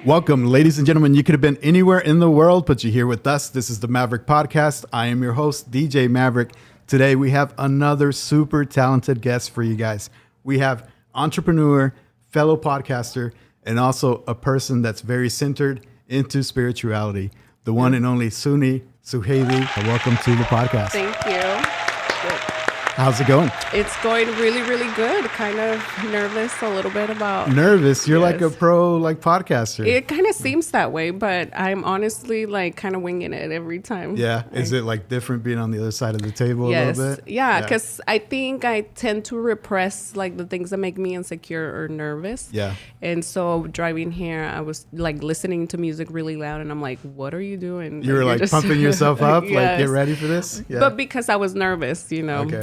Welcome, ladies and gentlemen. You could have been anywhere in the world, but you're here with us. This is the Maverick Podcast. I am your host, DJMaverick. Today, we have another super talented guest for you guys. We have entrepreneur, fellow podcaster, and also a person that's very centered into spirituality, the one and only Suny Sugeidi. Welcome to the podcast. Thank you. How's it going? It's going really, really good. Kind of nervous a little bit about... Nervous? You're like a pro podcaster. It kind of seems that way, but I'm honestly like kind of winging it every time. Yeah. Is it like different being on the other side of the table a little bit? Yeah, because I think I tend to repress like the things that make me insecure or nervous. Yeah. And so driving here, I was like listening to music really loud and I'm like, what are you doing? You were like pumping yourself up, like get ready for this? Yeah. But because I was nervous, you know. Okay.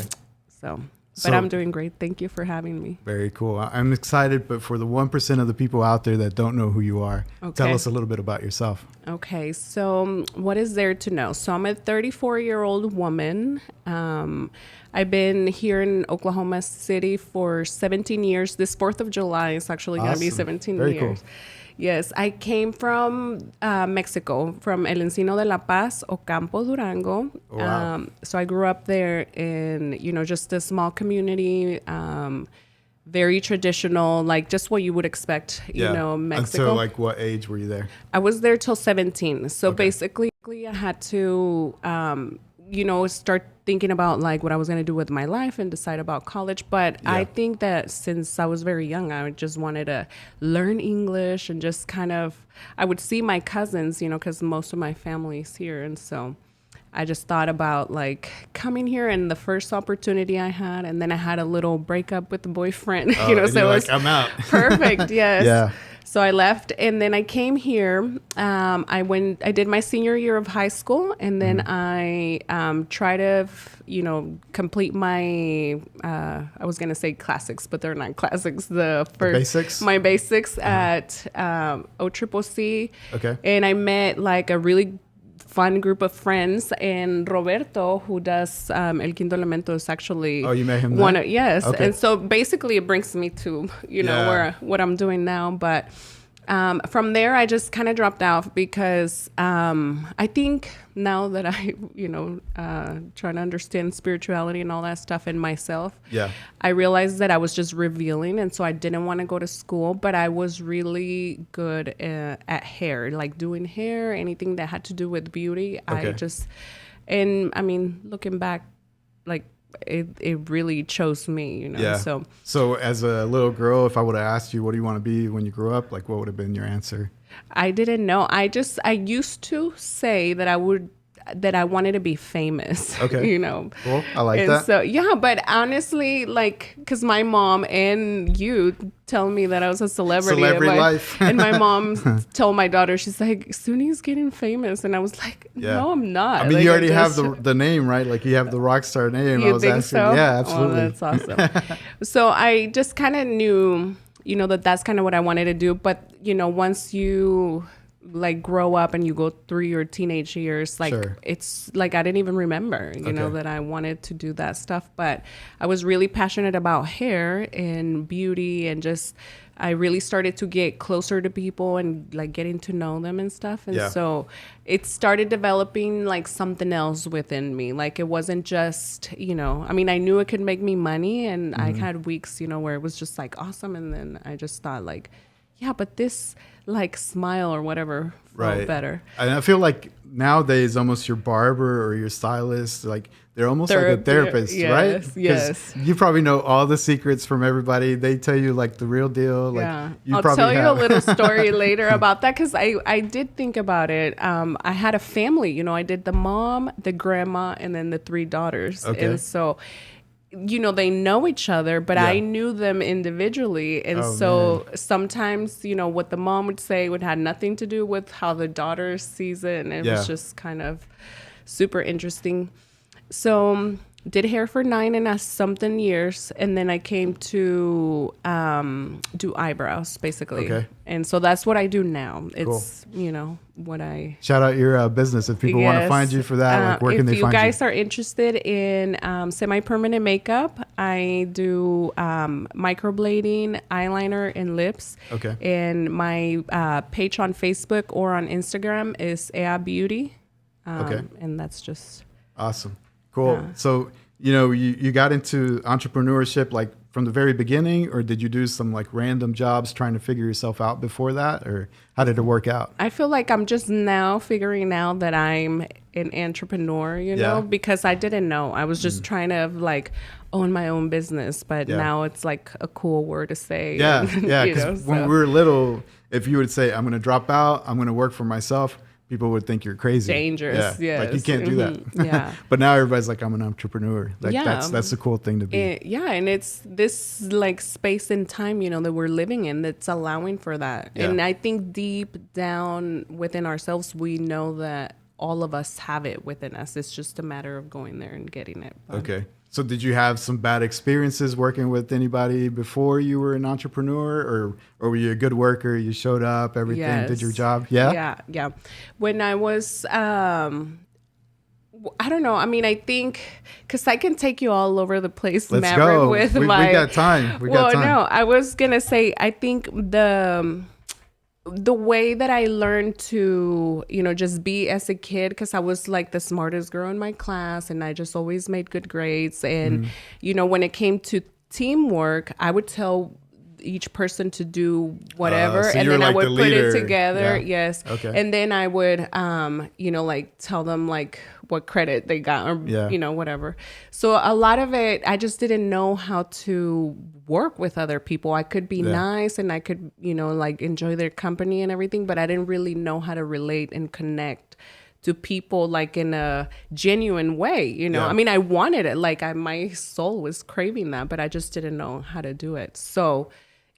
But I'm doing great. Thank you for having me. Very cool. I'm excited, but for the 1% of the people out there that don't know who you are, tell us a little bit about yourself. Okay, so what is there to know? So I'm a 34-year-old woman. I've been here in Oklahoma City for 17 years. This 4th of July is actually going to be 17 Very years. Cool. Yes, I came from Mexico, from El Encino de la Paz, Ocampo, Durango. Oh, wow. So I grew up there in, just a small community, very traditional, like just what you would expect, Mexico. Until like what age were you there? I was there till 17. So basically I had to, start thinking about like what I was going to do with my life and decide about college. But I think that since I was very young, I just wanted to learn English and just kind of, I would see my cousins, because most of my family's here. And so I just thought about like coming here and the first opportunity I had. And then I had a little breakup with the boyfriend, so it was I'm out. Perfect. Yes. Yeah. So I left and then I came here. I did my senior year of high school and then I tried to, complete my, I was going to say classics, but they're not classics. The basics? My basics at OCCC. Okay. And I met like a really fun group of friends, and Roberto, who does El Quinto Elemento, is actually... Oh, you met him there? Yes. Okay. And so basically it brings me to, what I'm doing now. But from there, I just kind of dropped out because I think now that I, trying to understand spirituality and all that stuff in myself, I realized that I was just revealing. And so I didn't want to go to school, but I was really good at hair, like doing hair, anything that had to do with beauty. Okay. Looking back, like, it really chose me, Yeah. So as a little girl, if I would have asked you, what do you want to be when you grew up? Like, what would have been your answer? I didn't know. I used to say that I wanted to be famous. Okay. Cool. I like that. So, but honestly, like, because my mom and you tell me that I was a celebrity. Celebrity life. And my mom told my daughter, she's like, Suny's getting famous. And I was like, no, I'm not. I mean, like, you already have the name, right? Like, you have the rock star name. You think so? Yeah, absolutely. Oh, that's awesome. So I just kind of knew, that's kind of what I wanted to do. But, once you like grow up and you go through your teenage years, like it's like I didn't even remember that I wanted to do that stuff. But I was really passionate about hair and beauty, and just I really started to get closer to people and like getting to know them and stuff. And so it started developing like something else within me. Like it wasn't just, I knew it could make me money, and I had weeks, where it was just like awesome. And then I just thought like, yeah, but this like smile or whatever felt better. And I feel like nowadays almost your barber or your stylist, like they're almost like a therapist, right? Yes. You probably know all the secrets from everybody. They tell you like the real deal. Like, I'll tell you a little story later about that, because I did think about it. I had a family, I did the mom, the grandma, and then the 3 daughters. Okay. And so they know each other, but I knew them individually. And sometimes, what the mom would say would have nothing to do with how the daughter sees it. And it was just kind of super interesting. So did hair for 9 and something years, and then I came to do eyebrows, basically. Okay. And so that's what I do now. It's, what I... Shout out your business. If people want to find you for that, like where can they find you? If you guys are interested in semi-permanent makeup, I do microblading, eyeliner, and lips. Okay. And my page on Facebook or on Instagram is Ea Beauty. Okay. And that's just... Awesome. Cool. So, you got into entrepreneurship like from the very beginning, or did you do some like random jobs trying to figure yourself out before that, or how did it work out? I feel like I'm just now figuring out that I'm an entrepreneur, because I didn't know. I was just trying to like own my own business, but now it's like a cool word to say. Yeah. Yeah. Because when we were little, if you would say, I'm going to drop out, I'm going to work for myself, people would think you're crazy. Dangerous, yeah. yes. Like you can't do that. Yeah. But now everybody's like, I'm an entrepreneur. Like that's the cool thing to be. And it's this like space and time, that we're living in that's allowing for that. Yeah. And I think deep down within ourselves, we know that all of us have it within us. It's just a matter of going there and getting it. Okay. So did you have some bad experiences working with anybody before you were an entrepreneur, or were you a good worker? You showed up, everything, did your job? Yeah. Yeah. When I was, I don't know. I mean, I think, because I can take you all over the place, Let's Maverick, go. with we got time. We got time. No, I was going to say, I think the way that I learned to, just be as a kid, because I was like the smartest girl in my class and I just always made good grades. And, when it came to teamwork, I would tell each person to do whatever, so and then like I would the put leader. it together. Yeah. Yes. Okay. And then I would, like tell them like what credit they got or, whatever. So a lot of it, I just didn't know how to work with other people. I could be nice and I could, like enjoy their company and everything, but I didn't really know how to relate and connect to people like in a genuine way, Yeah. I mean, I wanted it, like my soul was craving that, but I just didn't know how to do it. So,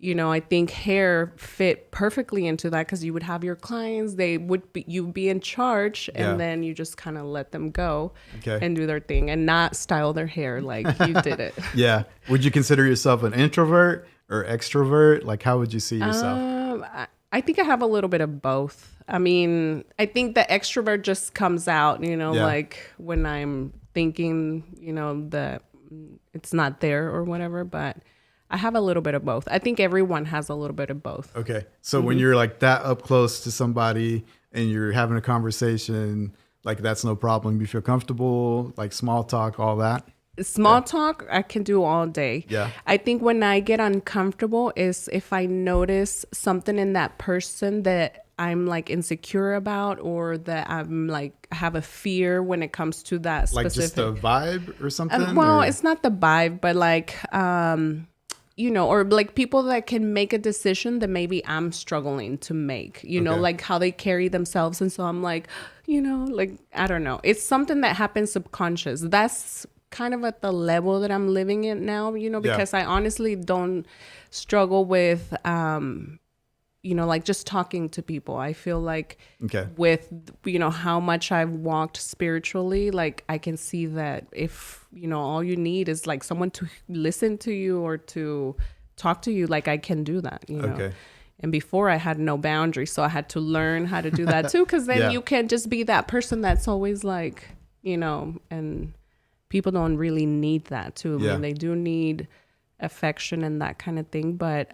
I think hair fit perfectly into that, because you would have your clients, you'd be in charge, and then you just kind of let them go and do their thing and not style their hair like you did it. Yeah. Would you consider yourself an introvert or extrovert? Like, how would you see yourself? I think I have a little bit of both. I mean, I think the extrovert just comes out, like when I'm thinking, that it's not there or whatever, but I have a little bit of both. I think everyone has a little bit of both. Okay. So when you're like that up close to somebody and you're having a conversation, like that's no problem. You feel comfortable, like small talk, all that. Small talk, I can do all day. Yeah. I think when I get uncomfortable is if I notice something in that person that I'm like insecure about, or that I'm like have a fear when it comes to that specific. Like just the vibe or something? It's not the vibe, but like, or like people that can make a decision that maybe I'm struggling to make, like how they carry themselves. And so I'm like, like, I don't know. It's something that happens subconscious. That's kind of at the level that I'm living in now, because I honestly don't struggle with, like just talking to people. I feel like with, how much I've walked spiritually, like I can see that if, all you need is like someone to listen to you or to talk to you, like I can do that, Okay. And before I had no boundaries. So I had to learn how to do that too. Cause then you can't just be that person that's always like, and people don't really need that too. I mean, they do need affection and that kind of thing, but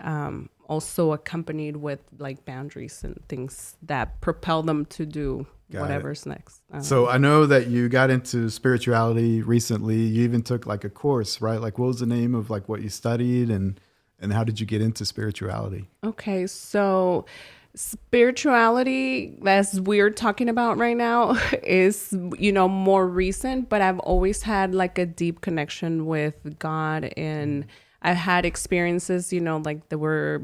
also accompanied with like boundaries and things that propel them to do whatever's next. So I know that you got into spirituality recently. You even took like a course, right? Like what was the name of like what you studied, and how did you get into spirituality? Okay, so spirituality, that's weird talking about right now, is, more recent, but I've always had like a deep connection with God, and I've had experiences, like that were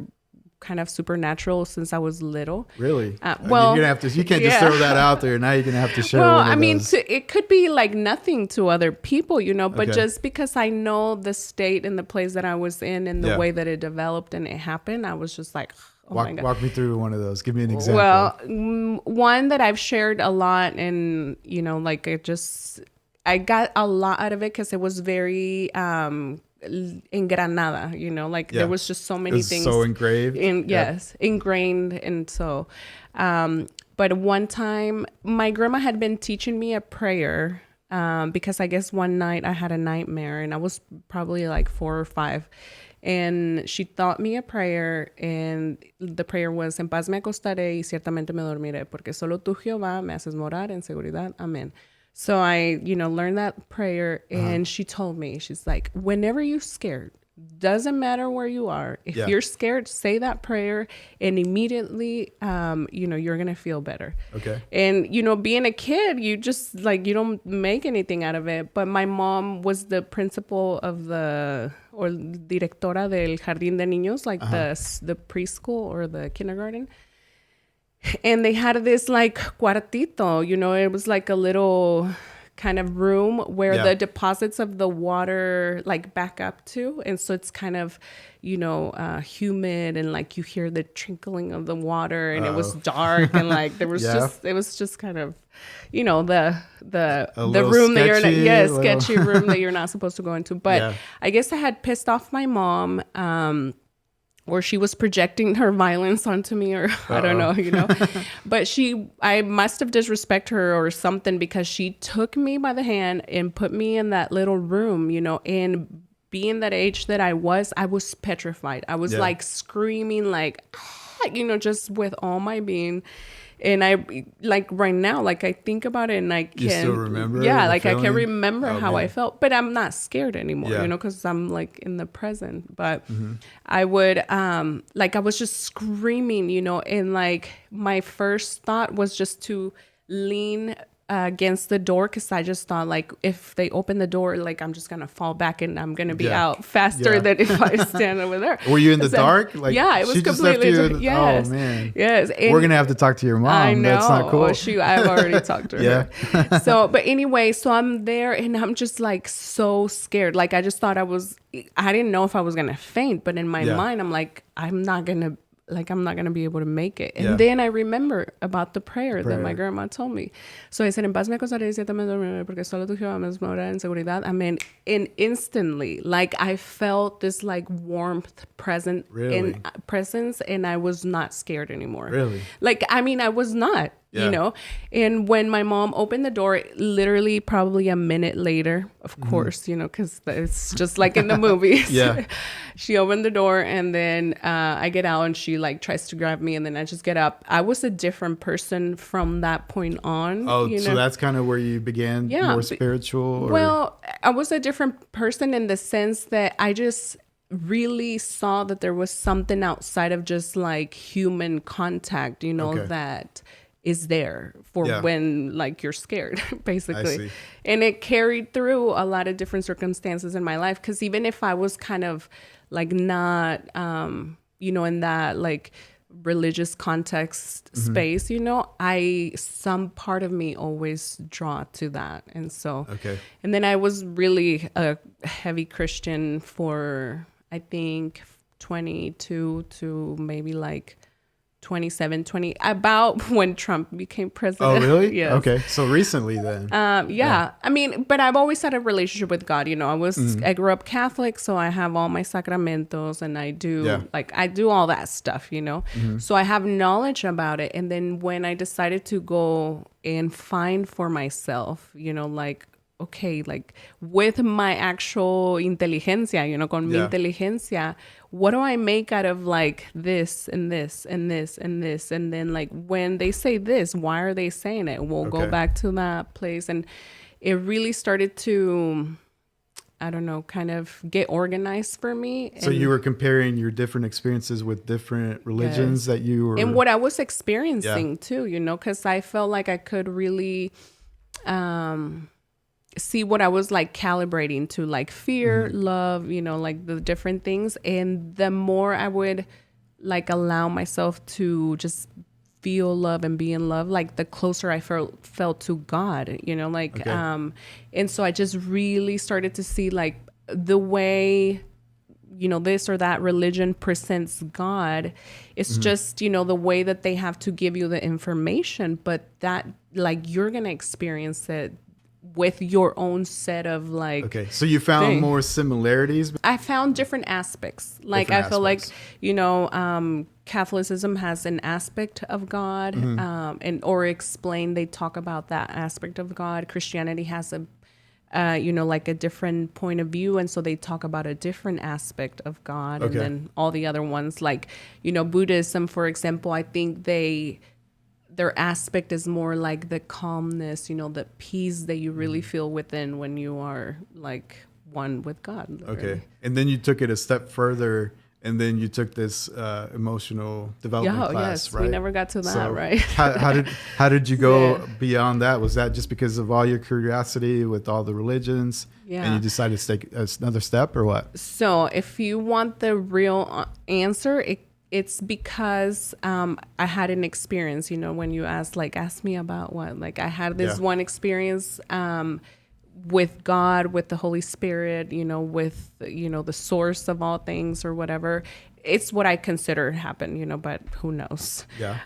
kind of supernatural since I was little. Really? Well, you're gonna have to. You can't just throw that out there. Now you're gonna have to share. Well, one of I mean, those. it could be like nothing to other people, but just because I know the state and the place that I was in and the way that it developed and it happened, I was just like, oh my God. Walk me through one of those. Give me an example. Well, one that I've shared a lot, and like I got a lot out of it because it was very engranada, you know, like there was just so many things. So engraved. Ingrained. And so, but one time my grandma had been teaching me a prayer because I guess one night I had a nightmare and I was probably like 4 or 5. And she taught me a prayer, and the prayer was, en paz me acostaré y ciertamente me dormiré, porque solo tú, Jehová, me haces morar en seguridad. Amén. So I, learned that prayer, and she told me, she's like, whenever you're scared, doesn't matter where you are. If you're scared, say that prayer, and immediately, you're going to feel better. Okay. And, being a kid, you just, you don't make anything out of it. But my mom was the principal of or directora del Jardín de Niños, like the preschool or the kindergarten. And they had this, cuartito, it was like a little kind of room where the deposits of the water back up to, and so it's kind of humid, and you hear the trickling of the water, and it was dark, and there was it was just kind of the room that you're not, sketchy room that you're not supposed to go into. But I guess I had pissed off my mom, or she was projecting her violence onto me, or I don't know, but I must have disrespected her or something, because she took me by the hand and put me in that little room, and being that age that I was petrified. I was screaming, just with all my being. And I right now, I think about it, and I can. You still remember? Yeah, I can remember how I felt, but I'm not scared anymore, because I'm in the present. But I would, I was just screaming, and my first thought was just to lean against the door, because I just thought if they open the door, I'm just gonna fall back and I'm gonna be out faster than if I stand over there. Were you in the dark? It was completely different. Yes. Oh man. Yes. And we're gonna have to talk to your mom. I know. That's not cool. Oh, shoot, I've already talked to her. So, but anyway, so I'm there and I'm just so scared. I just thought I didn't know if I was gonna faint, but in my mind, I'm I'm not gonna be able to make it. And then I remember about the prayer that my grandma told me. So I said, en paz me acostaré y ciertamente me dormiré, porque solo tu Jehová me haces morar en seguridad. Amen. And instantly, I felt this warmth presence, and I was not scared anymore. Really? I was not. And when my mom opened the door, literally probably a minute later, of course, because it's just like in the movies. She opened the door, and then I get out, and she tries to grab me, and then I just get up. I was a different person from that point on. Oh, so that's kind of where you began more spiritual? Or? Well, I was a different person in the sense that I just really saw that there was something outside of just human contact, that is there for when you're scared, basically. And it carried through a lot of different circumstances in my life, because even if I was kind of not in that religious context space, some part of me always draw to that. And so and then I was really a heavy Christian for I think 22 to maybe 20, about when Trump became president. Oh, really? Yes. Okay. So recently then. Yeah. I mean, but I've always had a relationship with God. I grew up Catholic, so I have all my sacramentos, and I do I do all that stuff, So I have knowledge about it. And then when I decided to go and find for myself, okay, with my actual inteligencia, con mi inteligencia, what do I make out of this and this and this and this? And then when they say this, why are they saying it? We'll go back to that place. And it really started to, I don't know, kind of get organized for me. So you were comparing your different experiences with different religions that you were... And what I was experiencing too, because I felt like I could really... see what I was calibrating to, fear, love, the different things. And the more I would allow myself to just feel love and be in love, the closer I felt to God, and so I just really started to see the way, this or that religion presents God. It's just, the way that they have to give you the information, but that you're going to experience it with your own set of like. Okay, so you found more similarities. I found different aspects. Like I feel like, Catholicism has an aspect of God, and or explain. They talk about that aspect of God. Christianity has a like a different point of view. And so they talk about a different aspect of God. Okay. And then all the other ones, like, Buddhism, for example, I think their aspect is more like the calmness, the peace that you really feel within when you are like one with God. Literally. Okay. And then you took it a step further, and then you took this emotional development class, right? We never got to that, right? how did you go beyond that? Was that just because of all your curiosity with all the religions? Yeah. And you decided to take another step, or what? So if you want the real answer, it's because I had an experience, when you ask me about what, like I had this one experience with God, with the Holy Spirit, with, the source of all things or whatever. It's what I consider happened, but who knows? Yeah.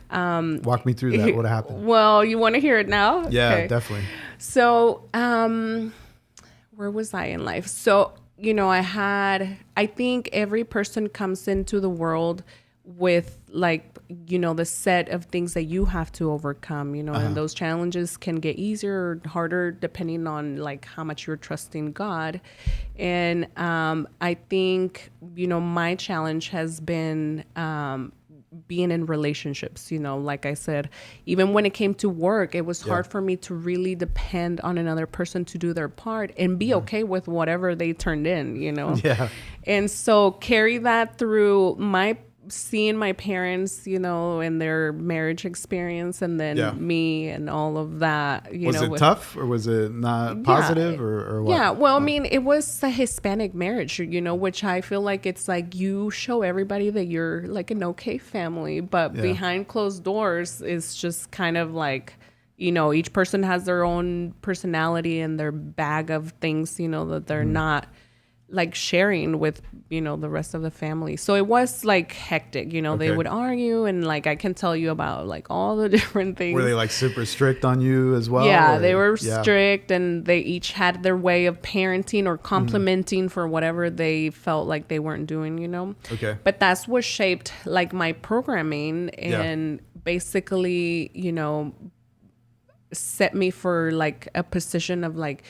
Walk me through that. What happened? Well, you want to hear it now? Yeah, okay. Definitely. So, where was I in life? So, I think every person comes into the world with like, the set of things that you have to overcome, and those challenges can get easier or harder depending on like how much you're trusting God. And I think, my challenge has been being in relationships, like I said, even when it came to work, it was hard for me to really depend on another person to do their part and be okay with whatever they turned in, Yeah. And so carry that through seeing my parents, and their marriage experience, and then me and all of that. Was it tough, or was it not positive, or what? Yeah, well, I mean, it was a Hispanic marriage, which I feel like it's like you show everybody that you're like an okay family, but behind closed doors is just kind of like, each person has their own personality and their bag of things, that they're not like sharing with, the rest of the family. So it was like hectic, they would argue, and like I can tell you about like all the different things. Were they like super strict on you as well? Yeah, they were strict, and they each had their way of parenting or complimenting for whatever they felt like they weren't doing, Okay. But that's what shaped like my programming and basically, set me for like a position of like,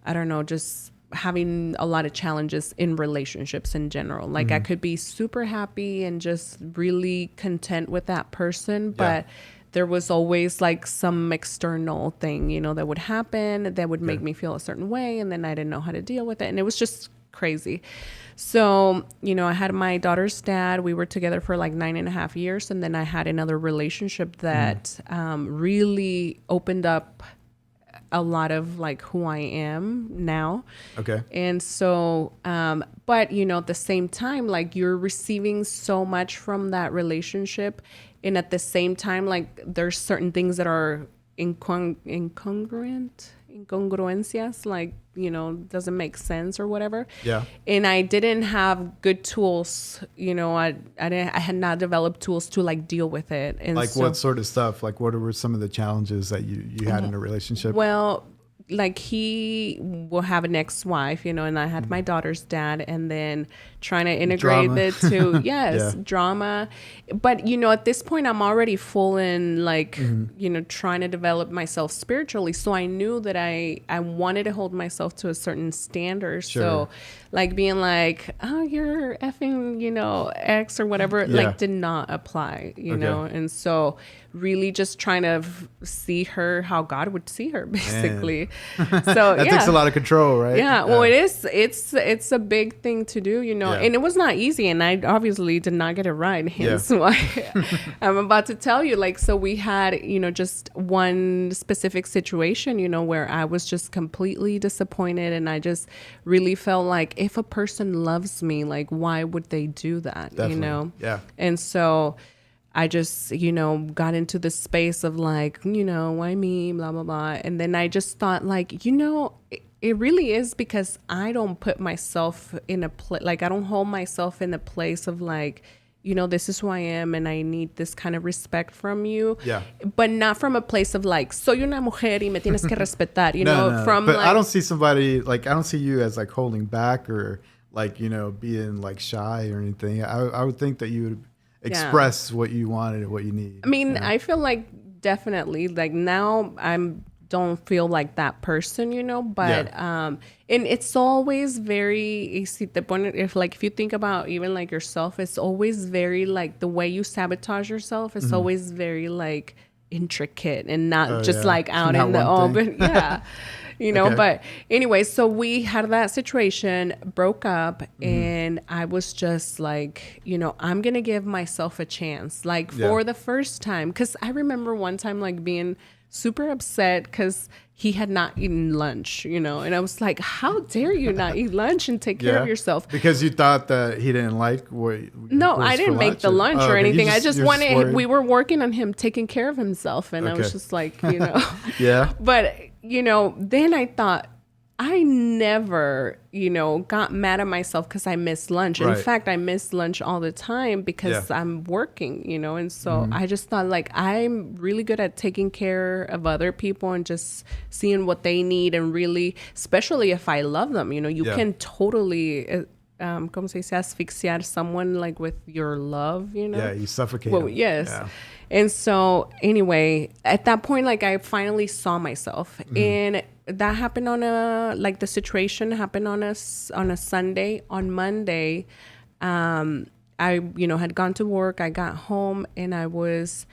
I don't know, just having a lot of challenges in relationships in general. Like I could be super happy and just really content with that person, but there was always like some external thing, that would happen that would make me feel a certain way, and then I didn't know how to deal with it, and it was just crazy. So, I had my daughter's dad. We were together for like 9.5 years, and then I had another relationship that really opened up a lot of like who I am now. Okay. And so, but at the same time, like you're receiving so much from that relationship. And at the same time, like there's certain things that are incongruencias, like, doesn't make sense or whatever. Yeah. And I didn't have good tools, I had not developed tools to like deal with it. And like what sort of stuff? Like what were some of the challenges that you had in a relationship? Well, like he will have an ex-wife, and I had my daughter's dad, and then trying to integrate the two. Yes, drama. But, at this point I'm already full in like, trying to develop myself spiritually. So I knew that I wanted to hold myself to a certain standard. Sure. So like being like, oh, you're effing, ex or whatever, like did not apply, know? And so really just trying to see her how God would see her, basically. So that takes a lot of control, right? Yeah. Well, it is. It's a big thing to do, and it was not easy, and I obviously did not get it right. Hence why I'm about to tell you. Like, so we had, just one specific situation, where I was just completely disappointed, and I just really felt like if a person loves me, like why would they do that? Definitely. Yeah. And so I just, got into the space of like, why me, blah, blah, blah. And then I just thought like, it really is because I don't put myself in a place, like I don't hold myself in a place of like, this is who I am and I need this kind of respect from you. Yeah. But not from a place of like, soy una mujer y me tienes que respetar, No. from but like, I don't see somebody like, I don't see you as like holding back or like, being like shy or anything. I would think that you would express what you wanted and what you need. I mean, I feel like definitely like now don't feel like that person, but and it's always very, if you think about even like yourself, it's always very like the way you sabotage yourself is always very like intricate and not just like out in the open. Okay. But anyway, so we had that situation, broke up, and I was just like, I'm going to give myself a chance, like for the first time. Because I remember one time like being super upset because he had not eaten lunch, and I was like, how dare you not eat lunch and take care of yourself? Because you thought that he didn't like what No, I didn't make the lunch or anything. I just wanted, we were working on him taking care of himself. And I was just like, Yeah. But, then I thought, I never, got mad at myself because I missed lunch. In fact, I miss lunch all the time because I'm working, and so I just thought like I'm really good at taking care of other people and just seeing what they need and really, especially if I love them, you can totally, como se dice, asfixiar someone like with your love, Yeah, you suffocate well, them. yes. Yeah. And so anyway, at that point, like I finally saw myself and that happened the situation happened on a Sunday. On Monday, I, had gone to work. I got home and I was,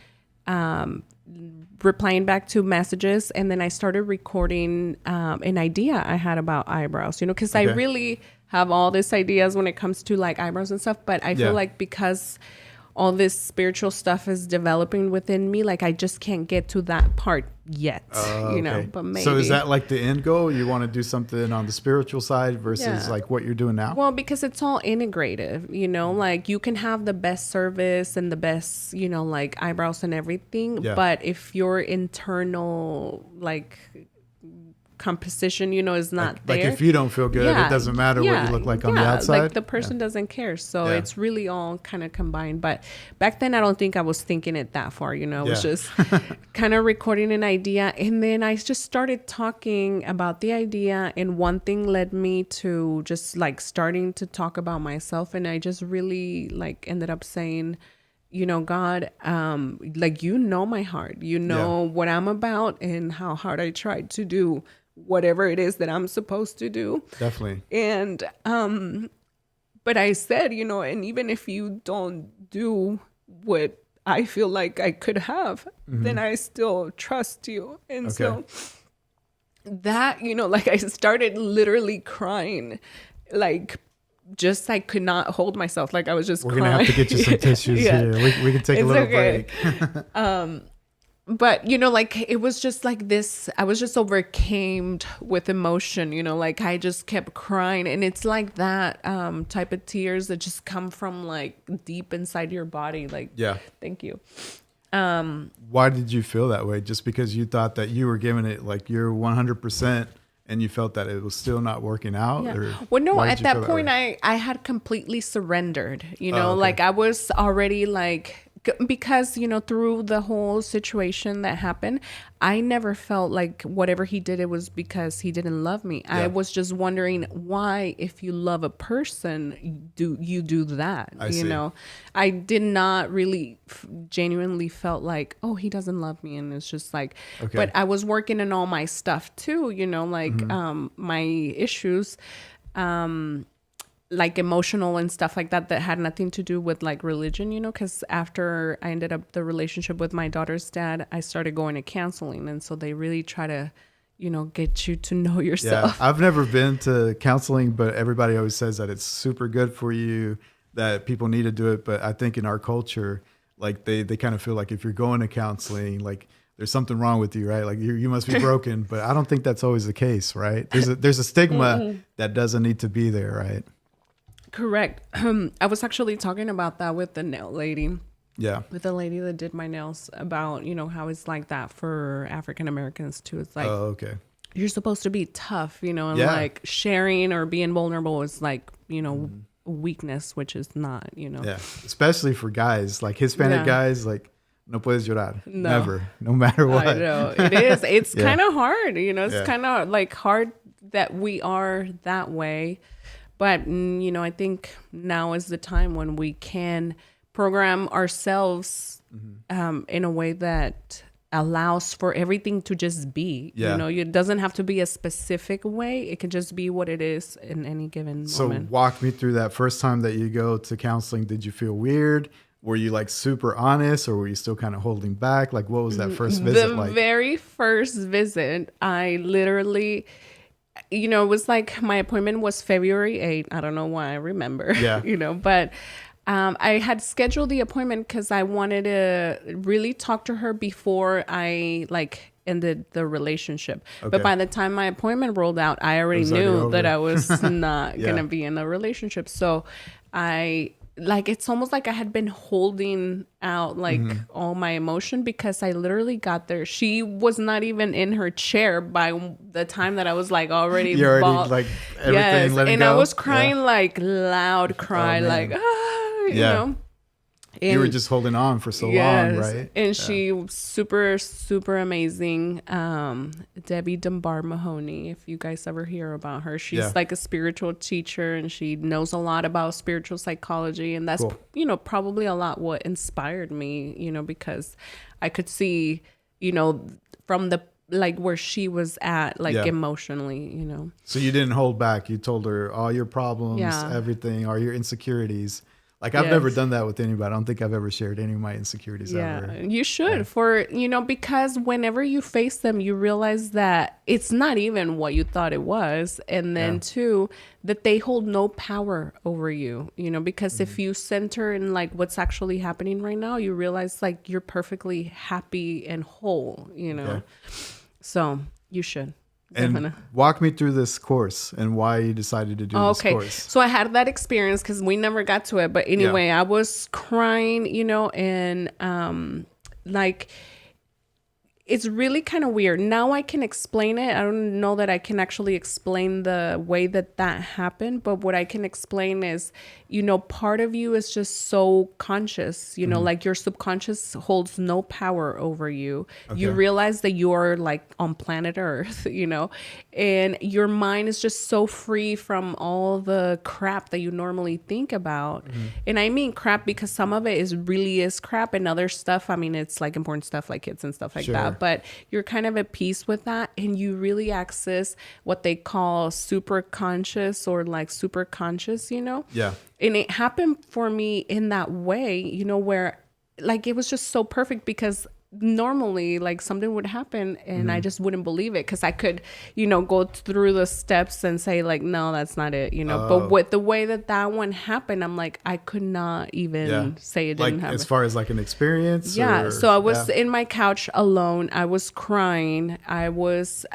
replying back to messages. And then I started recording, an idea I had about eyebrows, because I really have all these ideas when it comes to like eyebrows and stuff. But I feel like because all this spiritual stuff is developing within me, like I just can't get to that part yet, but maybe. So is that like the end goal? You want to do something on the spiritual side versus like what you're doing now? Well, because it's all integrative, like you can have the best service and the best, like eyebrows and everything. But if your internal like composition, is not there. Like if you don't feel good, it doesn't matter what you look like on the outside. Like the person doesn't care. So it's really all kind of combined. But back then, I don't think I was thinking it that far. I was just kind of recording an idea. And then I just started talking about the idea. And one thing led me to just like starting to talk about myself. And I just really like ended up saying, God, like, my heart, what I'm about and how hard I tried to do whatever it is that I'm supposed to do. Definitely. And, but I said, and even if you don't do what I feel like I could have, then I still trust you. And so that, like I started literally crying, like, just I could not hold myself. Like I was just crying. We're going to have to get you some tissues here. We can take a little break. But, like it was just like this, I was just overcame with emotion, like I just kept crying. And it's like that type of tears that just come from like deep inside your body. Like, thank you. Why did you feel that way? Just because you thought that you were giving it like your 100% and you felt that it was still not working out? Or well, no, at that point I had completely surrendered, like I was already like, because, through the whole situation that happened, I never felt like whatever he did, it was because he didn't love me. I was just wondering why, if you love a person, you do that, I did not really genuinely felt like, oh, he doesn't love me. And it's just like, but I was working on all my stuff too, like my issues, like emotional and stuff like that had nothing to do with like religion, because after I ended up the relationship with my daughter's dad, I started going to counseling. And so they really try to, get you to know yourself. Yeah, I've never been to counseling, but everybody always says that it's super good for you, that people need to do it. But I think in our culture, like they kind of feel like if you're going to counseling, like there's something wrong with you, right? Like you must be broken. But I don't think that's always the case, right? There's a stigma that doesn't need to be there, right? Correct. I was actually talking about that with the nail lady. Yeah. With the lady that did my nails about, how it's like that for African Americans too. It's like, you're supposed to be tough, and like sharing or being vulnerable is like, weakness, which is not, Yeah, especially for guys, like Hispanic guys, like no puedes llorar, No. never, no matter what. I know it is. It's Yeah. kind of hard, it's Yeah. kind of like hard that we are that way. But, I think now is the time when we can program ourselves in a way that allows for everything to just be. Yeah. It doesn't have to be a specific way. It can just be what it is in any given moment. So walk me through that first time that you go to counseling. Did you feel weird? Were you like super honest, or were you still kind of holding back? Like, what was that first visit like? The very first visit, I literally, it was like my appointment was February 8th. I don't know why I remember, Yeah. But I had scheduled the appointment because I wanted to really talk to her before I ended the relationship. Okay. But by the time my appointment rolled out, I already knew that I was not going to be in a relationship. So it's almost like I had been holding out all my emotion, because I literally got there. She was not even in her chair by the time that I was already You already like everything letting and go? I was crying loud cry, you know. You were just holding on for so long, right? And she was super, super amazing. Debbie Dunbar Mahoney, if you guys ever hear about her, she's like a spiritual teacher, and she knows a lot about spiritual psychology. And that's, cool. Probably a lot what inspired me, because I could see, from the where she was at, emotionally, So you didn't hold back. You told her all your problems, Yeah. everything, all your insecurities. Like, I've never done that with anybody. I don't think I've ever shared any of my insecurities ever. You should, because whenever you face them, you realize that it's not even what you thought it was. And then two, that they hold no power over you, because if you center in what's actually happening right now, you realize you're perfectly happy and whole, So you should. And walk me through this course and why you decided to do this course. So I had that experience because we never got to it. But anyway, I was crying, and it's really kind of weird. Now I can explain it. I don't know that I can actually explain the way that happened. But what I can explain is, part of you is just so conscious, your subconscious holds no power over you. Okay. You realize that you're on planet Earth, and your mind is just so free from all the crap that you normally think about. Mm-hmm. And I mean crap because some of it really is crap, and other stuff, I mean, it's important stuff like kids and stuff like that. But you're kind of at peace with that, and you really access what they call super conscious or super conscious, Yeah. And it happened for me in that way, where it was just so perfect, because normally something would happen and I just wouldn't believe it, because I could, go through the steps and say no, that's not it, But with the way that one happened, I'm I could not even say it didn't happen. As far as an experience? Yeah. So I was in my couch alone. I was crying. I was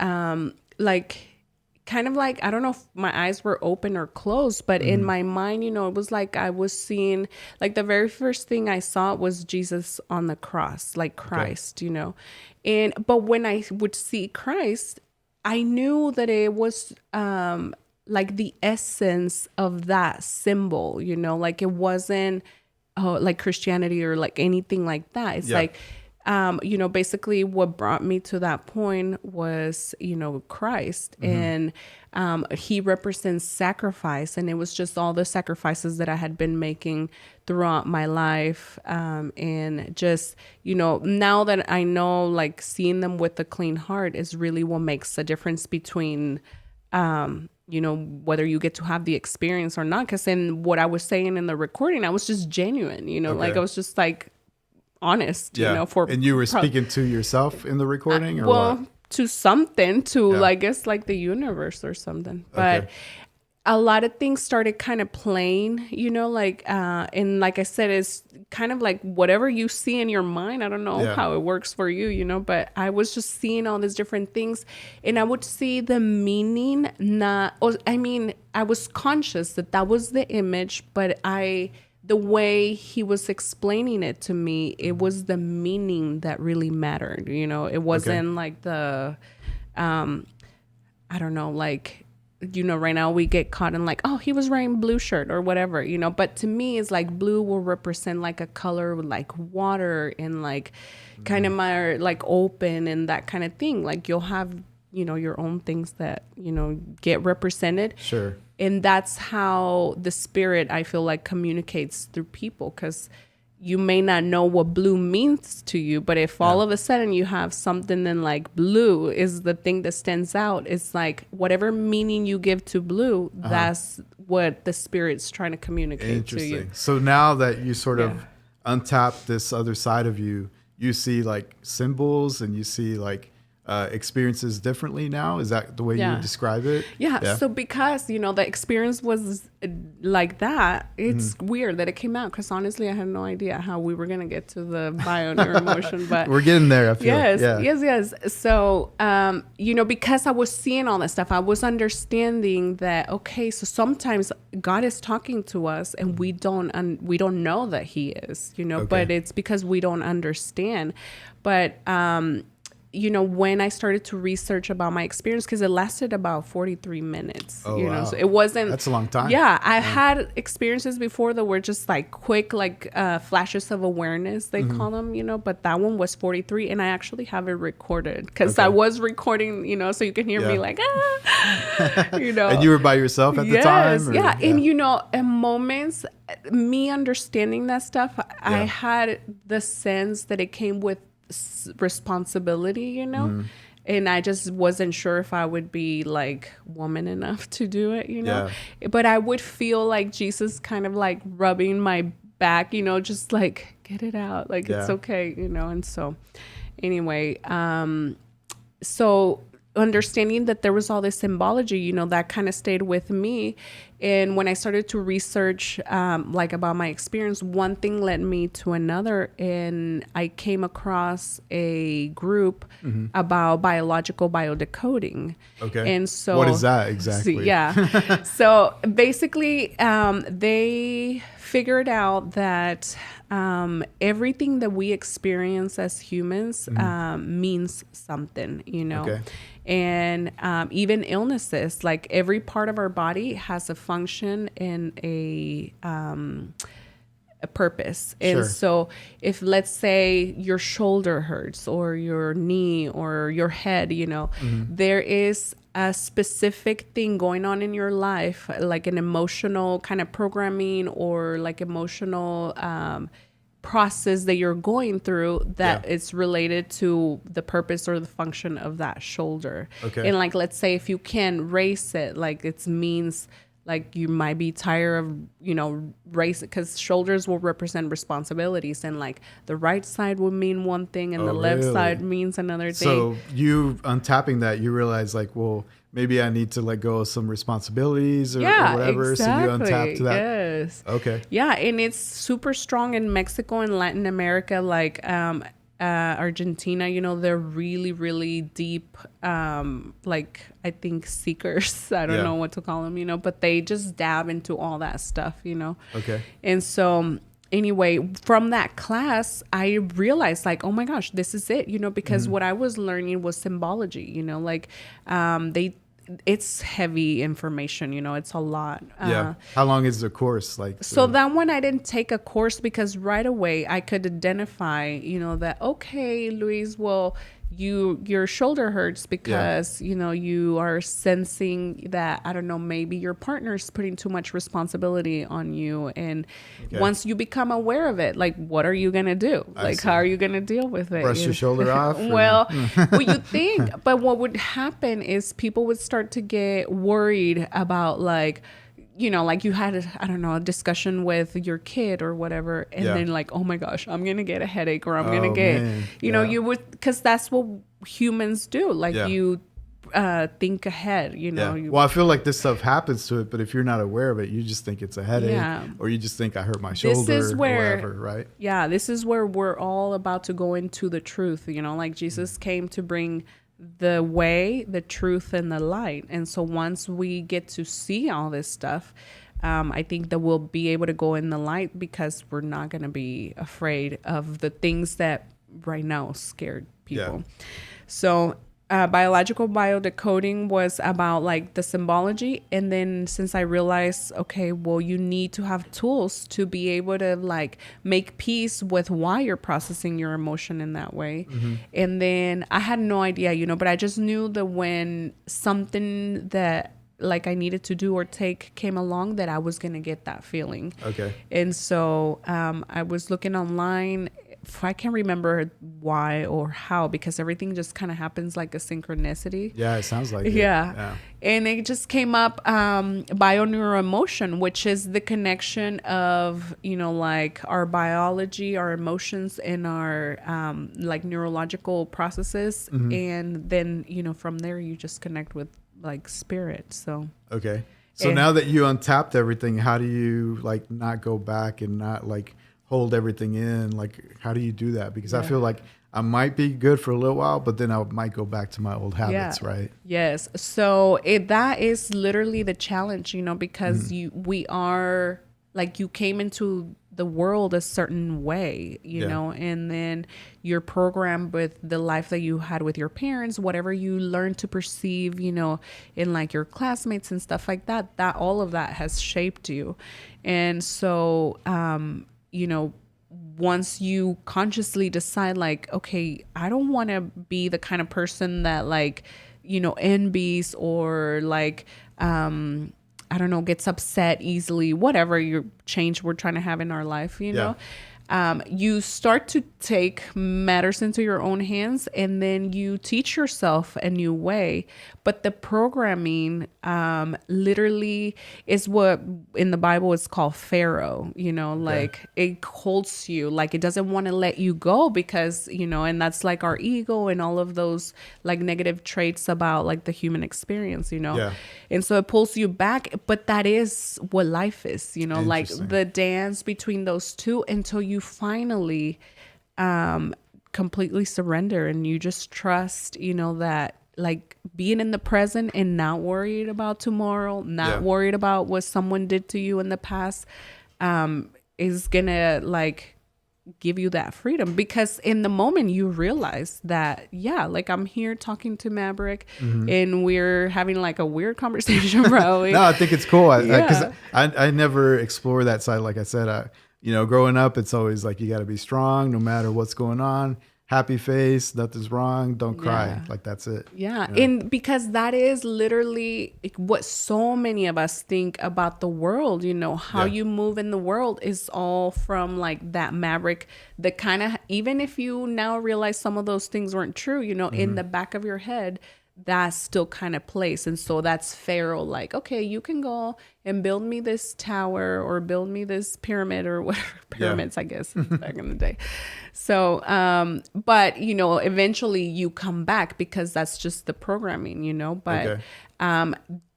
kind of I don't know if my eyes were open or closed, but in my mind, it was I was seeing, the very first thing I saw was Jesus on the cross, Christ, but when I would see Christ, I knew that it was the essence of that symbol, it wasn't Christianity or anything like that. It's basically what brought me to that point was, Christ. Mm-hmm. And he represents sacrifice. And it was just all the sacrifices that I had been making throughout my life. And just, now that I know, seeing them with a clean heart is really what makes a difference between, whether you get to have the experience or not. Because in what I was saying in the recording, I was just genuine, I was just honest, and you were speaking to yourself in the recording, or what? To something, I guess the universe or something. But a lot of things started kind of playing, and like I said, it's kind of whatever you see in your mind. I don't know how it works for you, but I was just seeing all these different things, and I would see the meaning. I was conscious that was the image, but the way he was explaining it to me, it was the meaning that really mattered. It wasn't the, I don't know, right now we get caught in like, oh, he was wearing blue shirt or whatever, but to me it's like blue will represent like a color with like water and like kind of more like open and that kind of thing. Like you'll have, your own things that, get represented. Sure. And that's how the spirit, I feel like, communicates through people, because you may not know what blue means to you, but if all of a sudden you have something in like blue is the thing that stands out, it's like whatever meaning you give to blue, that's what the spirit's trying to communicate to you. So now that you sort of untap this other side of you, you see like symbols and you see like experiences differently now. Is that the way you would describe it? Yeah. So because, the experience was like that, it's weird that it came out, because honestly, I had no idea how we were going to get to the bio-neuromotion, but we're getting there. I feel. Yes. So, because I was seeing all that stuff, I was understanding that, okay, so sometimes God is talking to us and we don't know that he is, but it's because we don't understand. But, when I started to research about my experience, because it lasted about 43 minutes, wow. So it wasn't. That's a long time. Yeah. I had experiences before that were just like quick, like flashes of awareness, they call them, but that one was 43. And I actually have it recorded, because I was recording, so you can hear me like, And you were by yourself at the time? Or? Yeah. And, in moments, me understanding that stuff, I had the sense that it came with responsibility, and I just wasn't sure if I would be like woman enough to do it, but I would feel like Jesus kind of like rubbing my back, just like, get it out, like it's okay, and so anyway, so understanding that there was all this symbology, that kind of stayed with me. And when I started to research, like about my experience, one thing led me to another, and I came across a group about biological biodecoding. Okay. And so, what is that exactly? So basically, they figured out that everything that we experience as humans means something, Okay. And even illnesses, like every part of our body has a function and a purpose. And so if, let's say, your shoulder hurts or your knee or your head, there is a specific thing going on in your life, like an emotional kind of programming or like emotional process that you're going through that it's related to the purpose or the function of that shoulder. Okay. And like, let's say if you can raise it, like it means like you might be tired of, raise it, because shoulders will represent responsibilities, and like the right side will mean one thing and the left side means another thing. So you untapping that, you realize like, well, maybe I need to let go of some responsibilities or whatever. Exactly. So you untap to that. Yes. Okay. Yeah. And it's super strong in Mexico and Latin America, like Argentina, they're really, really deep, like I think seekers. I don't know what to call them, but they just dab into all that stuff, Okay. And so anyway, from that class, I realized like, oh my gosh, this is it, because what I was learning was symbology, like it's heavy information, it's a lot. How long is the course? Like, so that one, I didn't take a course, because right away I could identify, that, okay, Luis, well, your shoulder hurts because, you are sensing that, I don't know, maybe your partner's putting too much responsibility on you. And once you become aware of it, like, what are you going to do? Like, how are you going to deal with it? Brush your shoulder off? Well, you think, but what would happen is people would start to get worried about like, like you had, a discussion with your kid or whatever. And then like, oh my gosh, I'm going to get a headache, or I'm going to get, you would, because that's what humans do. Like you think ahead, Well, I feel like this stuff happens to it, but if you're not aware of it, you just think it's a headache or you just think I hurt my shoulder or whatever, right? Yeah, this is where we're all about to go into the truth, like Jesus came to bring the way, the truth, and the light. And so once we get to see all this stuff, I think that we'll be able to go in the light, because we're not going to be afraid of the things that right now scared people. So Biological biodecoding was about like the symbology. And then since I realized, okay, well, you need to have tools to be able to like make peace with why you're processing your emotion in that way. And then I had no idea, but I just knew that when something that like I needed to do or take came along, that I was going to get that feeling. Okay. And so I was looking online. I can't remember why or how, because everything just kind of happens like a synchronicity. Yeah, it sounds like it. Yeah. And it just came up, bioneuroemotion, which is the connection of, like our biology, our emotions, and our like neurological processes. And then, from there, you just connect with like spirit. So. Okay. So now that you untapped everything, how do you like not go back and not like hold everything in? Like, how do you do that? Because I feel like I might be good for a little while, but then I might go back to my old habits, right? Yes. So that is literally the challenge, because we are like, you came into the world a certain way, you know, and then you're programmed with the life that you had with your parents, whatever you learned to perceive, in like your classmates and stuff like that, all of that has shaped you. And so, once you consciously decide like, okay, I don't want to be the kind of person that like, envies or like, I don't know, gets upset easily, whatever your change we're trying to have in our life, know, you start to take matters into your own hands, and then you teach yourself a new way. But the programming literally is what in the Bible is called Pharaoh, like it holds you, like it doesn't want to let you go because, and that's like our ego and all of those like negative traits about like the human experience, and so it pulls you back. But that is what life is, like the dance between those two until you finally completely surrender and you just trust, that like being in the present and not worried about tomorrow, not worried about what someone did to you in the past, is gonna like give you that freedom. Because in the moment you realize that, like I'm here talking to Maverick and we're having like a weird conversation probably. No, I think it's cool. Because I never explore that side. Like I said, growing up, it's always like, you got to be strong no matter what's going on. Happy face, nothing's wrong, don't cry. Like that's it. And because that is literally what so many of us think about the world, how you move in the world is all from like that Maverick, the kind of, even if you now realize some of those things weren't true, in the back of your head, that still kind of plays. And so that's Pharaoh, like, okay, you can go and build me this tower or build me this pyramid or whatever, pyramids, I guess, back in the day. So, but, eventually you come back because that's just the programming, but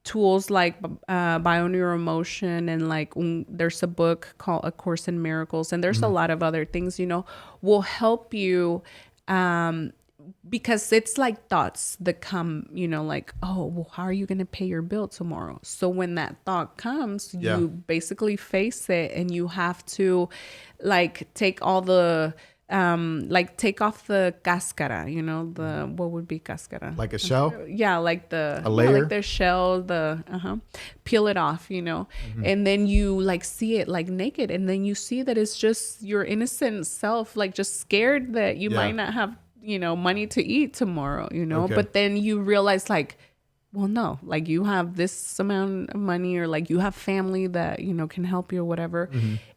tools like bioneuroemotion and like there's a book called A Course in Miracles, and there's a lot of other things, will help you because it's like thoughts that come, like, oh, well, how are you going to pay your bill tomorrow? So when that thought comes, you basically face it, and you have to like take all the, like take off the cáscara, what would be cáscara? Like a shell? Yeah. Like a layer? like the shell, peel it off, and then you like see it like naked. And then you see that it's just your innocent self, like just scared that you might not have, money to eat tomorrow, but then you realize like, well, no, like you have this amount of money, or like you have family that, can help you or whatever.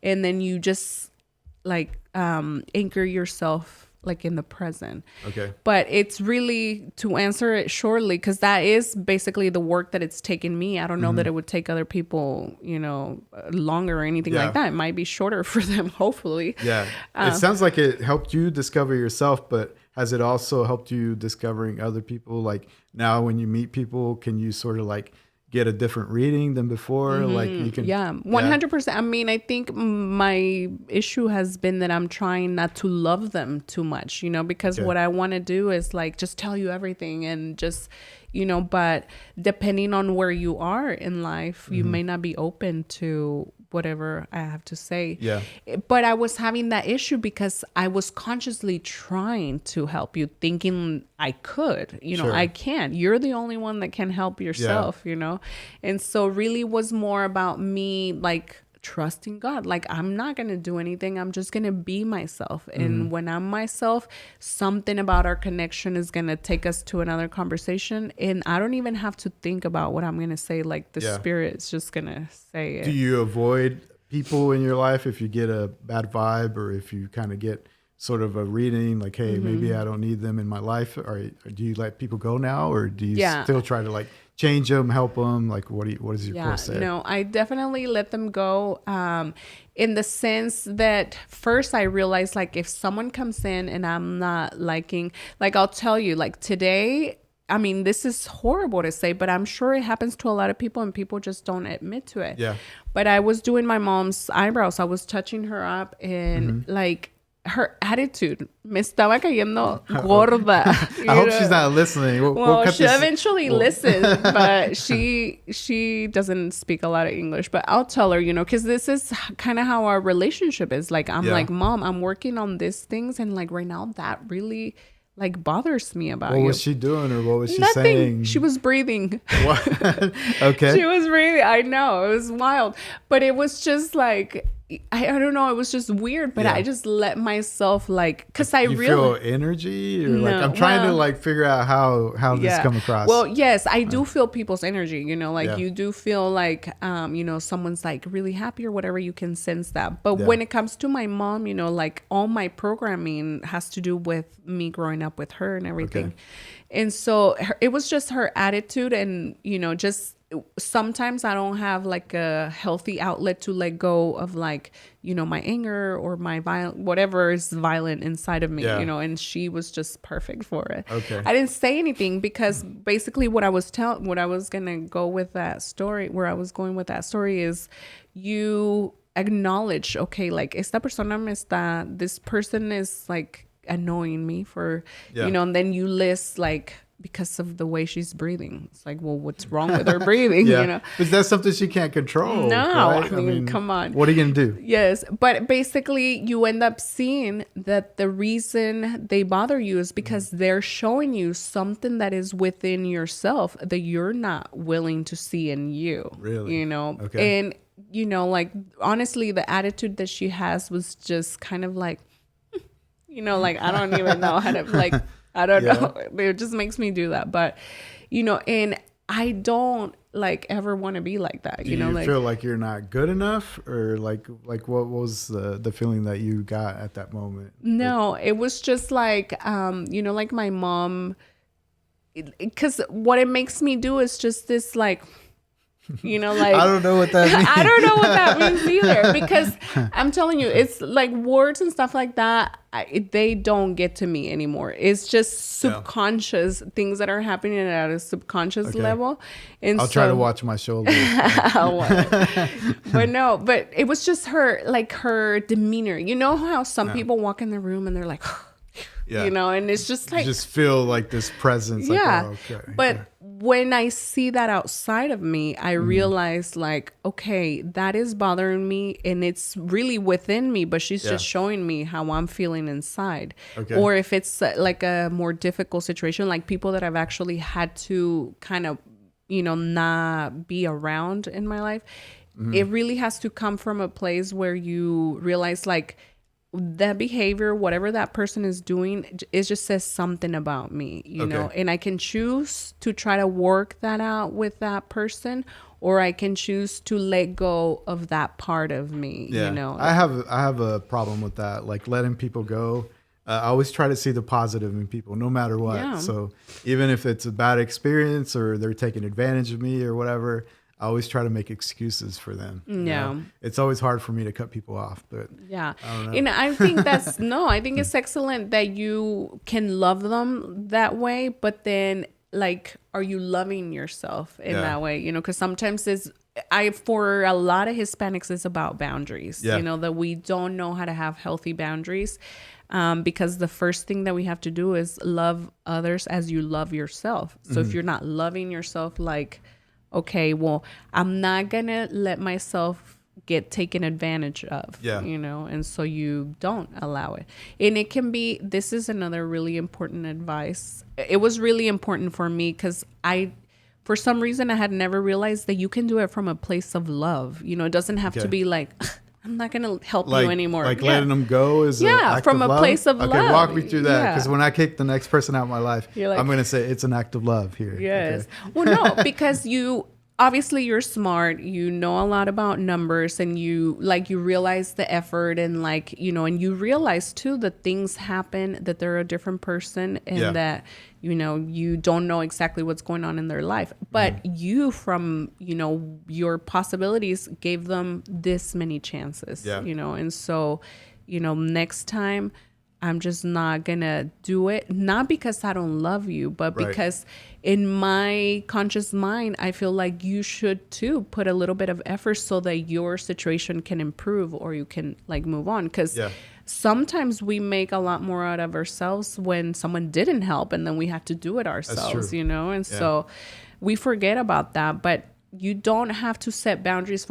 And then you just like, anchor yourself like in the present. Okay. But it's really, to answer it shortly, because that is basically the work that it's taken me. I don't know that it would take other people, longer or anything like that. It might be shorter for them, hopefully. Yeah. It sounds like it helped you discover yourself, but has it also helped you discovering other people? Like now when you meet people, can you sort of like get a different reading than before? Like you can. Yeah, 100%. I mean, I think my issue has been that I'm trying not to love them too much, because what I want to do is like just tell you everything and just, but depending on where you are in life, you may not be open to whatever I have to say. Yeah. But I was having that issue because I was consciously trying to help you, thinking I could, Sure. I can. You're the only one that can help yourself, And so really was more about me like trusting God. Like, I'm not going to do anything. I'm just going to be myself. And when I'm myself, something about our connection is going to take us to another conversation. And I don't even have to think about what I'm going to say. Like, the spirit is just going to say it. Do you avoid people in your life if you get a bad vibe, or if you kind of get sort of a reading like, hey, maybe I don't need them in my life? Or do you let people go now, or do you still try to like change them, help them? Like, what does your course say? No, I definitely let them go. In the sense that first I realized, like, if someone comes in and I'm not liking, like, I'll tell you, like, today, I mean, this is horrible to say, but I'm sure it happens to a lot of people and people just don't admit to it. Yeah. But I was doing my mom's eyebrows. I was touching her up, and like, her attitude me estaba cayendo gorda. I hope she's not listening. Well, she eventually listens, but she doesn't speak a lot of English. But I'll tell her, because this is kind of how our relationship is. Like, I'm like, Mom, I'm working on these things, and like right now that really like bothers me about you. What was she doing, or what was she Nothing. saying? She was breathing. What? Okay. She was breathing. I know, it was wild, but it was just like, I don't know. It was just weird, but I just let myself like, because I really feel energy, or like I'm trying to like figure out how this come across. Well, yes, I do feel people's energy. Like you do feel like someone's like really happy or whatever. You can sense that. But when it comes to my mom, like all my programming has to do with me growing up with her and everything, and so it was just her attitude, and just. Sometimes I don't have like a healthy outlet to let go of, like, my anger or my whatever is violent inside of me, and she was just perfect for it. Okay. I didn't say anything because basically what I was going to go with that story, where I was going with that story is you acknowledge, okay, like, this person is like annoying me for, and then you list like, because of the way she's breathing. It's like, well, what's wrong with her breathing? But that's something she can't control. No, right? I mean, come on. What are you going to do? Yes. But basically you end up seeing that the reason they bother you is because they're showing you something that is within yourself that you're not willing to see in you. Really? Okay. And, like, honestly, the attitude that she has was just kind of like, like, I don't even know how to, like, I don't know. It just makes me do that. But, and I don't like ever want to be like that. Do you like, feel like you're not good enough, or like what was the feeling that you got at that moment? No, it was just like, like my mom, because what it makes me do is just this, like, like, I don't know what that means. I don't know what that means either, because I'm telling you, it's like words and stuff like that. They don't get to me anymore. It's just subconscious things that are happening at a subconscious level. And I'll try to watch my shoulders. but it was just her demeanor. You know how some people walk in the room and they're like, and it's just like, you just feel like this presence. Yeah. Like, oh, okay. But when I see that outside of me, I realize, like, okay, that is bothering me, and it's really within me, but she's just showing me how I'm feeling inside. Okay. Or if it's like a more difficult situation, like people that I've actually had to kind of, not be around in my life, it really has to come from a place where you realize, like, that behavior, whatever that person is doing, it just says something about me, you know, and I can choose to try to work that out with that person, or I can choose to let go of that part of me, you know. I have a problem with that, like letting people go. I always try to see the positive in people, no matter what. Yeah. So even if it's a bad experience or they're taking advantage of me or whatever, I always try to make excuses for them. Yeah. It's always hard for me to cut people off, but I don't know. And I think I think it's excellent that you can love them that way, but then, like, are you loving yourself in that way? You know, because sometimes for a lot of Hispanics, it's about boundaries, you know, that we don't know how to have healthy boundaries. Because the first thing that we have to do is love others as you love yourself. So if you're not loving yourself, like, okay, well, I'm not going to let myself get taken advantage of, you know, and so you don't allow it. And it can be, this is another really important advice. It was really important for me because for some reason, I had never realized that you can do it from a place of love. You know, it doesn't have to be like, I'm not going to help you anymore. Like letting them go is an act from of a love? place of love. Okay, walk me through that. Because when I kick the next person out of my life, like, I'm going to say it's an act of love here. Yes. Okay. Well, no, because obviously you're smart, you know a lot about numbers, and you realize the effort, and like, you know, and you realize too that things happen, that they're a different person, and that, you know, you don't know exactly what's going on in their life, but you, from, you know, your possibilities, gave them this many chances, you know, and so, you know, next time I'm just not gonna do it, not because I don't love you, but because in my conscious mind, I feel like you should too put a little bit of effort so that your situation can improve, or you can like move on. Because sometimes we make a lot more out of ourselves when someone didn't help, and then we had to do it ourselves, you know? And so we forget about that. But you don't have to set boundaries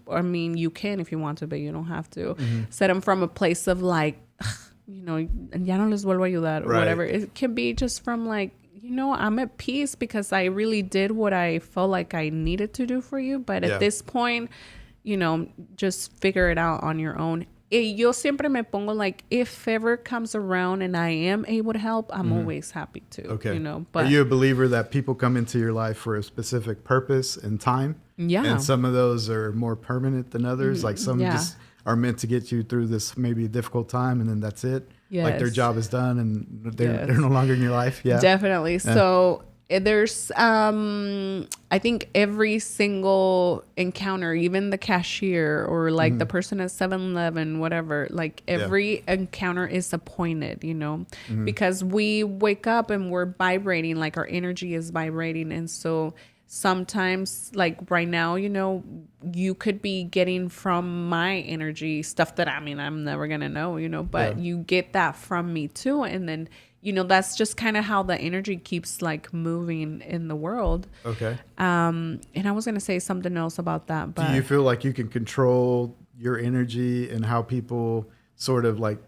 I mean, you can if you want to, but you don't have to set them from a place of like, you know, ya no les vuelvo a ayudar, or whatever. It can be just from like, you know, I'm at peace because I really did what I felt like I needed to do for you. But at this point, you know, just figure it out on your own. Yo siempre me pongo like, if ever comes around and I am able to help, I'm always happy to, you know. But are you a believer that people come into your life for a specific purpose and time? Yeah. And some of those are more permanent than others. Like some just are meant to get you through this maybe difficult time, and then that's it. Like their job is done, and they're no longer in your life. Yeah, definitely. So there's I think every single encounter, even the cashier or like the person at 7-Eleven, whatever, like every encounter is appointed, you know, because we wake up and we're vibrating, like our energy is vibrating. And so sometimes, like right now, you know, you could be getting from my energy stuff that, I mean, I'm never going to know, you know, but you get that from me too. And then, you know, that's just kind of how the energy keeps like moving in the world. Okay. And I was going to say something else about that, but do you feel like you can control your energy and how people sort of like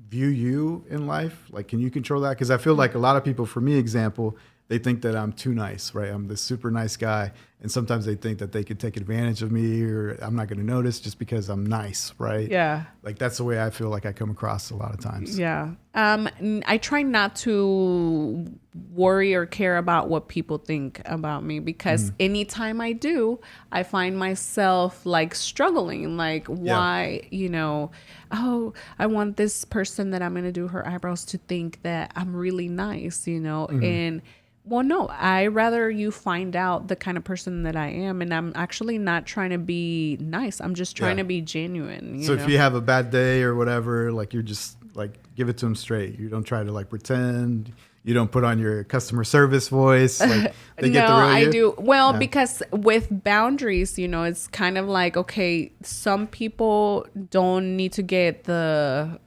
view you in life? Like, can you control that? Because I feel like a lot of people, for me, example, they think that I'm too nice, right? I'm this super nice guy. And sometimes they think that they could take advantage of me, or I'm not going to notice just because I'm nice, right? Yeah. Like that's the way I feel like I come across a lot of times. Yeah. I try not to worry or care about what people think about me, because anytime I do, I find myself like struggling, like why, you know, oh, I want this person that I'm going to do her eyebrows to think that I'm really nice, you know, and well, no, I rather you find out the kind of person that I am. And I'm actually not trying to be nice. I'm just trying to be genuine. So if you have a bad day or whatever, like you're just like, give it to them straight. You don't try to like pretend. You don't put on your customer service voice. Like they get the real I do. Well, because with boundaries, you know, it's kind of like, okay, some people don't need to get the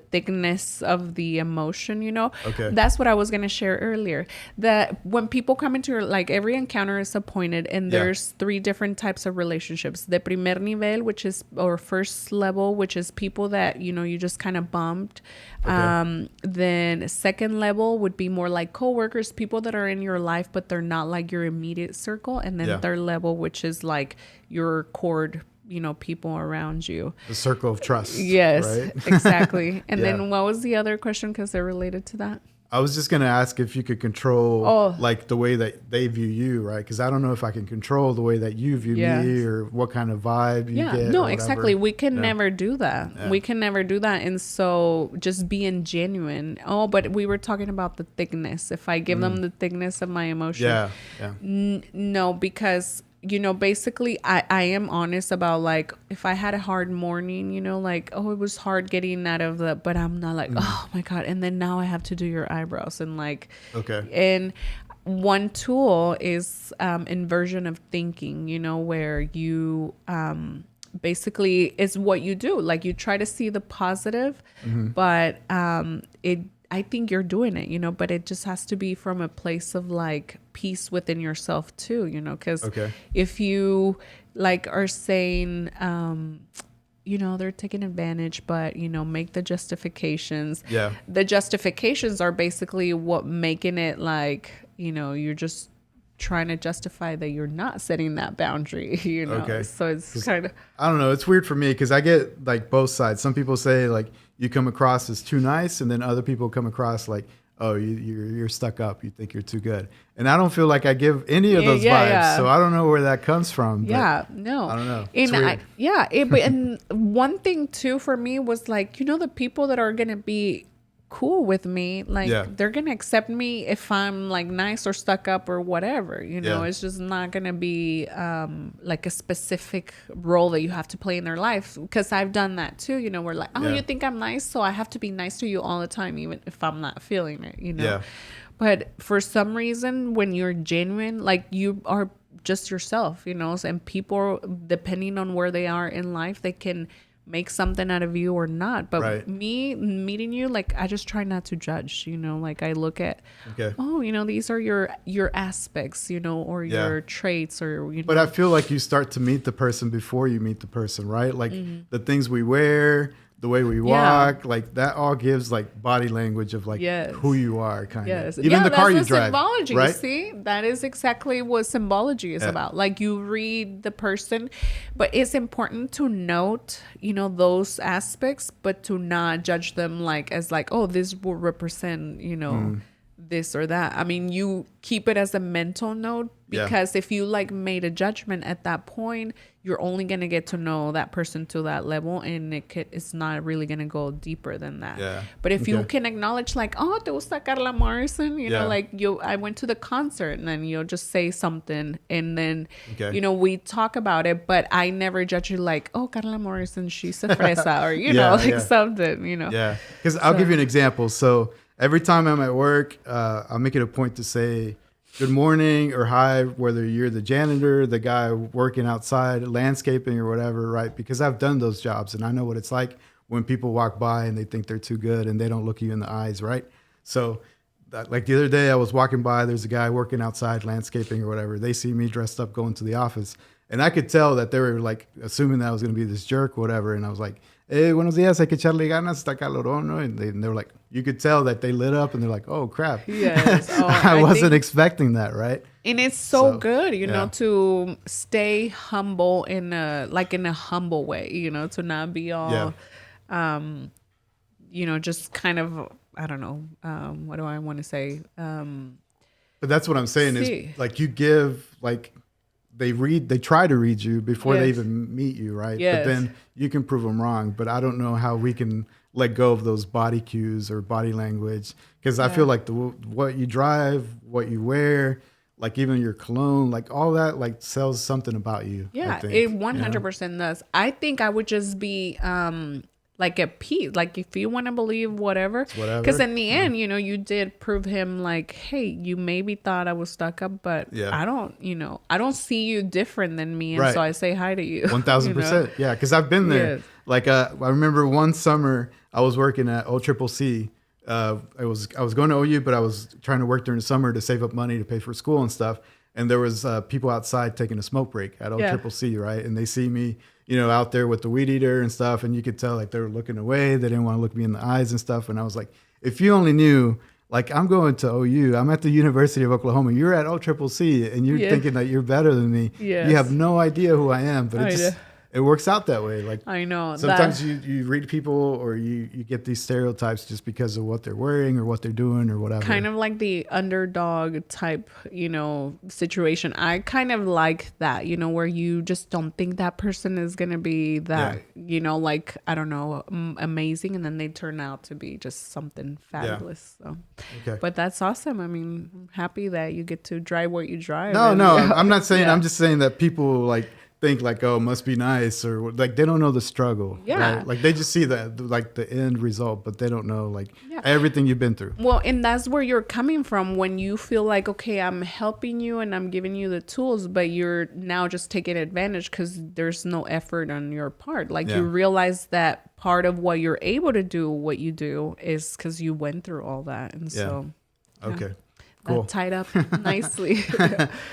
thickness of the emotion, you know. Okay. That's what I was going to share earlier, that when people come into your, like every encounter is appointed, and there's 3 different types of relationships. The primer nivel, which is, or first level, which is people that, you know, you just kind of bumped. Okay. Then second level would be more like coworkers, people that are in your life, but they're not like your immediate circle. And then third level, which is like your cord, you know, people around you. The circle of trust. Yes, right? Exactly. And then what was the other question? Because they're related to that. I was just going to ask if you could control like the way that they view you, right? Because I don't know if I can control the way that you view me, or what kind of vibe you get. No, exactly. We can never do that. Yeah. We can never do that. And so just being genuine. Oh, but we were talking about the thickness. If I give them the thickness of my emotion. No, because you know, basically I am honest about like, if I had a hard morning, you know, like, oh, it was hard getting out of the, but I'm not like, oh my God. And then now I have to do your eyebrows and like, and one tool is inversion of thinking, you know, where you basically is what you do. Like you try to see the positive, but I think you're doing it, you know, but it just has to be from a place of like peace within yourself too, you know, because if you like are saying, they're taking advantage, but, make the justifications. Yeah. The justifications are basically what making it like, you're just trying to justify that you're not setting that boundary, Okay. So it's kind of, I don't know. It's weird for me because I get like both sides. Some people say like you come across as too nice, and then other people come across like, oh, you're stuck up. You think you're too good. And I don't feel like I give any of those vibes. Yeah. So I don't know where that comes from. Yeah, no. I don't know. And one thing too for me was like, the people that are going to be cool with me, like they're going to accept me if I'm like nice or stuck up or whatever, it's just not going to be like a specific role that you have to play in their life. Because I've done that too, we're like, you think I'm nice, so I have to be nice to you all the time, even if I'm not feeling it, Yeah. But for some reason, when you're genuine, like you are just yourself, and people, depending on where they are in life, they can make something out of you or not. But me meeting you, like I just try not to judge, like I look at, these are your aspects, or your traits, or But I feel like you start to meet the person before you meet the person, right? Like the things we wear, the way we walk, like that all gives like body language of like who you are, kind of. Even the car you drive, symbology, right? See, that is exactly what symbology is about. Like you read the person, but it's important to note, those aspects, but to not judge them like as like, oh, this will represent, this or that. I mean, you keep it as a mental note, because if you like made a judgment at that point, you're only going to get to know that person to that level, and it's not really going to go deeper than that. But if you can acknowledge like, oh, te gusta Carla Morrison, like I went to the concert, and then you'll just say something, and then we talk about it, but I never judge you like, oh, Carla Morrison, she's a fresa, or something, because I'll give you an example. So every time I'm at work, I'll make it a point to say good morning or hi, whether you're the janitor, the guy working outside, landscaping or whatever, right? Because I've done those jobs, and I know what it's like when people walk by and they think they're too good and they don't look you in the eyes, right? So like the other day I was walking by, there's a guy working outside, landscaping or whatever. They see me dressed up going to the office, and I could tell that they were like assuming that I was going to be this jerk or whatever. And I was like, hey, buenos días, hay que echarle ganas, está calorón, ¿no? And they were like, you could tell that they lit up, and they're like, oh, crap. Yes. Oh, I wasn't expecting that, right? And it's so good, to stay humble in a humble way, to not be all, just kind of, I don't know, what do I want to say? But that's what I'm saying is like you give like, they try to read you before they even meet you, right? But then you can prove them wrong. But I don't know how we can let go of those body cues or body language, because I feel like what you drive, what you wear, like even your cologne, like all that, like sells something about you. Yeah, it 100% does. I think I would just be like at peace, like if you want to believe whatever, because in the end, you did prove him like, hey, you maybe thought I was stuck up, but I don't see you different than me, and so I say hi to you. 1000%. Yeah, because I've been there. Like I remember one summer I was working at OCCC. I was going to OU, but I was trying to work during the summer to save up money to pay for school and stuff. And there was people outside taking a smoke break at OCCC, right? And they see me, out there with the weed eater and stuff. And you could tell like they were looking away. They didn't want to look me in the eyes and stuff. And I was like, if you only knew, like I'm going to OU, I'm at the University of Oklahoma. You're at OCCC and you're thinking that you're better than me. Yes. You have no idea who I am, but it works out that way. Like I know. Sometimes you read people or you get these stereotypes just because of what they're wearing or what they're doing or whatever. Kind of like the underdog type, situation. I kind of like that, where you just don't think that person is going to be that, like, I don't know, amazing. And then they turn out to be just something fabulous. So, but that's awesome. I mean, I'm happy that you get to drive what you drive. No, I'm not saying, I'm just saying that people like, think like, oh, must be nice, or like they don't know the struggle. Right? Like they just see the end result, but they don't know everything you've been through. Well, and that's where you're coming from when you feel like, okay, I'm helping you and I'm giving you the tools, but you're now just taking advantage because there's no effort on your part. Like you realize that part of what you're able to do, what you do, is because you went through all that, and so okay. Cool. That tied up nicely.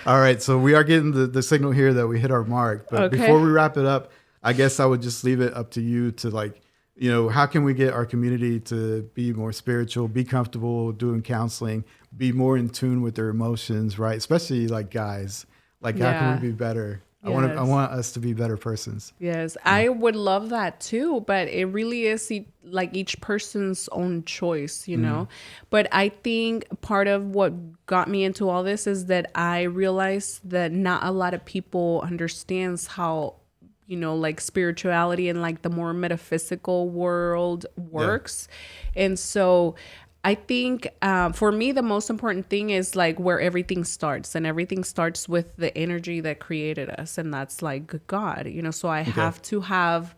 All right. So we are getting the signal here that we hit our mark. But before we wrap it up, I guess I would just leave it up to you to like, you know, how can we get our community to be more spiritual, be comfortable doing counseling, be more in tune with their emotions, right? Especially like guys. Like, how can we be better? Yes. I want us to be better persons. Yes, I would love that too, but it really is like each person's own choice, you know? But I think part of what got me into all this is that I realized that not a lot of people understands how, you know, like spirituality and like the more metaphysical world works. And so I think for me, the most important thing is like where everything starts, and everything starts with the energy that created us. And that's like God, you know, so I have to have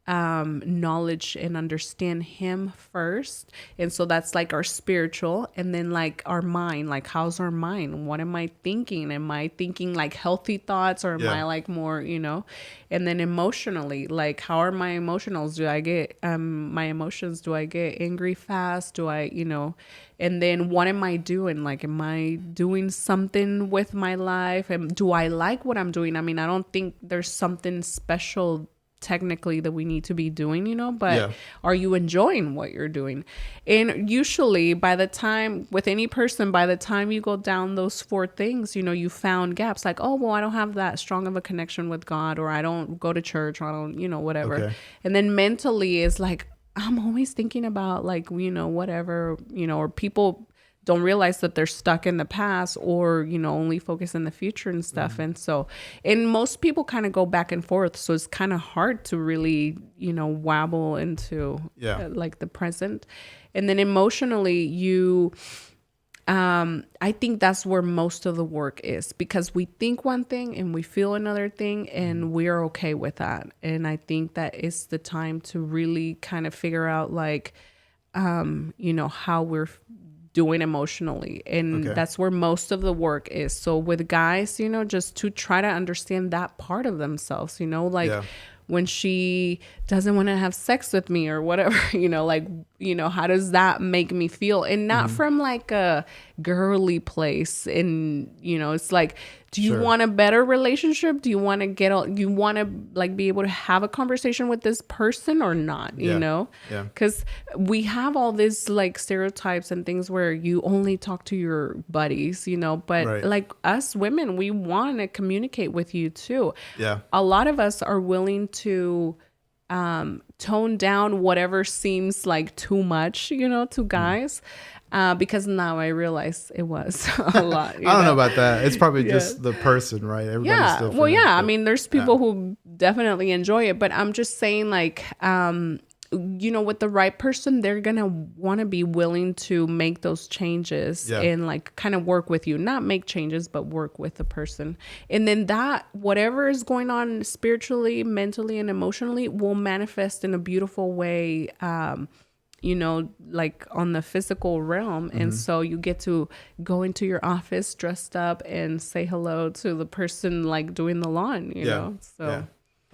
knowledge and understand him first. And so that's like our spiritual, and then like our mind, like how's our mind? What am I thinking? Am I thinking like healthy thoughts, or am I like more, you know? And then emotionally, like how are my emotionals? Do I get my emotions? Do I get angry fast? Do I, you know? And then what am I doing? Like, am I doing something with my life? And do I like what I'm doing? I mean, I don't think there's something special technically that we need to be doing, you know, but are you enjoying what you're doing? And usually by the time with any person, by the time you go down those 4 things, you know, you found gaps like, oh, well, I don't have that strong of a connection with God, or I don't go to church, or I don't, you know, whatever. And then mentally is like, I'm always thinking about like, you know, whatever, you know, or people don't realize that they're stuck in the past, or, you know, only focus in the future and stuff. And so, and most people kind of go back and forth. So it's kind of hard to really, you know, wobble into like the present. And then emotionally, you, I think that's where most of the work is, because we think one thing and we feel another thing, and we're okay with that. And I think that is the time to really kind of figure out like, you know, how we're doing emotionally. And that's where most of the work is. So with guys, you know, just to try to understand that part of themselves, you know, like when she doesn't want to have sex with me or whatever, you know, like, you know, how does that make me feel? And not from like a girly place. And, you know, it's like, do you want a better relationship? Do you want to you want to like be able to have a conversation with this person or not, you know? Because we have all these like stereotypes and things where you only talk to your buddies, you know, but like us women, we want to communicate with you too. A lot of us are willing to tone down whatever seems like too much, you know, to guys. Because now I realize it was a lot. I don't know about that. It's probably just the person, right? Everybody's different. Well, I mean, there's people who definitely enjoy it, but I'm just saying like, you know, with the right person, they're going to want to be willing to make those changes and like kind of work with you, not make changes, but work with the person. And then that whatever is going on spiritually, mentally, and emotionally will manifest in a beautiful way, you know, like on the physical realm. And so you get to go into your office dressed up and say hello to the person like doing the lawn, you know? So,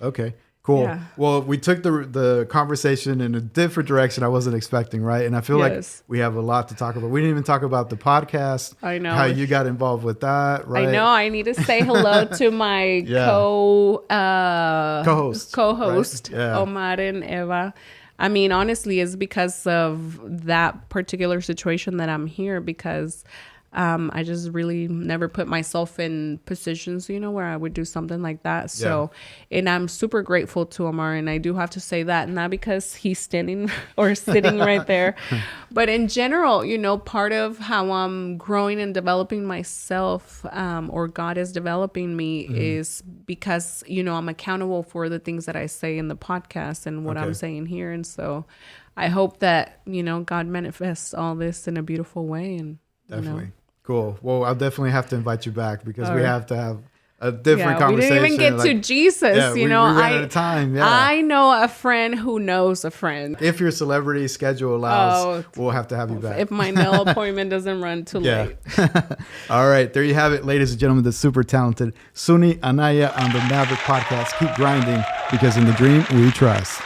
okay, cool. Well, we took the conversation in a different direction I wasn't expecting, right? And I feel like we have a lot to talk about. We didn't even talk about the podcast. I know. How you got involved with that, right? I know. I need to say hello to my co-host, right? Omar and Eva. I mean, honestly, it's because of that particular situation that I'm here, because I just really never put myself in positions, you know, where I would do something like that. So, and I'm super grateful to Omar. And I do have to say that, not because he's standing or sitting right there, but in general, you know, part of how I'm growing and developing myself, or God is developing me, is because, you know, I'm accountable for the things that I say in the podcast and what I'm saying here. And so I hope that, you know, God manifests all this in a beautiful way. And definitely. You know. Cool. Well, I'll definitely have to invite you back, because we have to have a different conversation. We didn't even get to Jesus, you know. We ran out of time. I know a friend who knows a friend. If your celebrity schedule allows, we'll have to have you back. If my nail appointment doesn't run too late. All right. There you have it, ladies and gentlemen, the super talented Suny Anaya on the Maverick podcast. Keep grinding, because in the dream we trust.